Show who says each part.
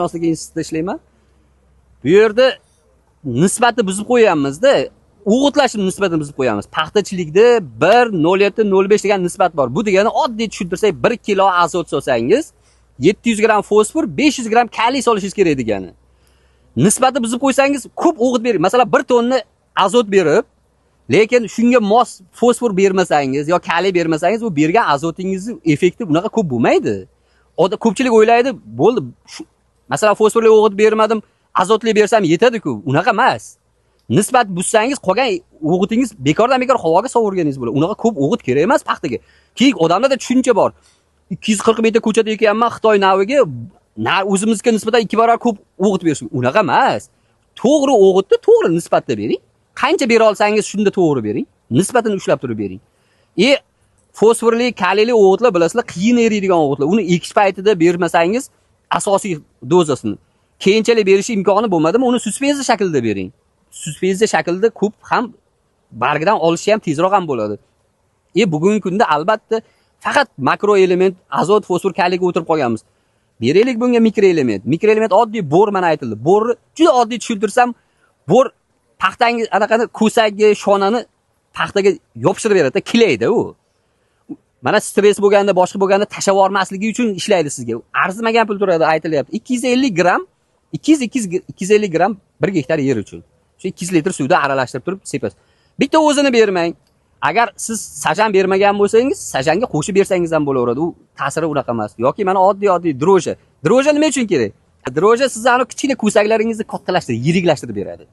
Speaker 1: Agronosligi institutida ishlayman. Bu yerda nisbatni buzib qo'yamiz-da. O'g'itlash nisbatini buzib qo'yamiz. Paxtachilikda 1.07-0.5 degan nisbat bor. Bu degani oddiy tushuntirsak 1 kilo azot solsangiz 700 gram fosfor, 500 gram kaliy solishingiz kerak degani. Nisbatni buzib qo'ysangiz ko'p o'g'it beradi. Masalan, 1 tonna azot berib, lekin shunga mos fosfor bermasangiz yo kaliy bermasangiz, u bergan azotingizning effekti bunaqa ko'p bo'lmaydi. Ko'pchilik o'ylaydi, bo'ldi. Masalan, fosforli o'g'it bermadim, azotli bersam yetadi-ku. Unaqa emas. Nisbat buzsangiz, qolgan o'g'itingiz bekordan-bekor havoga sovurganingiz bo'ladi. Unaqa ko'p o'g'it kerak emas paxtaga. Keyin odamlarda tushuncha bor. 240 metr ko'chada ekanman Xitoy naviga, o'zimizga nisbatan 2 barobar ko'p o'g'it berish. Unaqa emas. To'g'ri o'g'itni to'g'ri nisbatda bering. Qancha bera olsangiz shunda to'g'ri bering. Nisbatini ushlab turib bering. Fosforli, kaliyli o'g'itlar bilasizlar, qiyin eriydigan o'g'itlar. Uni ekish paytida bermasangiz asosiy dozasini keyinchalik berish imkoni bo'lmadimi, uni suspenziya shaklida bering. Suspenziya shaklida ko'p ham bargidan olishi ham tezroq ham bo'ladi. Bugungi kunda albatta faqat makro element azot, fosfor, kaliyga o'tirib qolganmiz. Beraylik bunga mikroelement. Mikroelement oddiy bor mana aytildi. Borni juda oddiy tushuntirsam, bor paxtangiz anaqani ko'sagi, shonani paxtaga yopishtirib beradi, kilaydi u. Mana stress bo'lganda, boshqa bo'lganda tashab yormasligi uchun ishlaydi sizga. Arzimagan pul turadi, aytilyapti. 250 gram, 250 gram 1 gektar yer uchun. Shu 200 litr suvda aralashtirib turib sepasiz. Bitta o'zini bermang. Agar siz sajan bermagan bo'lsangiz, sajanga qo'shib bersangiz ham bo'laveradi. U ta'siri unaqa emas. Yoki mana oddiy droja. Droja nima uchun kerak? Droja sizlarning kichkina ko'saklaringizni kattalashtirib, yiriklashtirib beradi.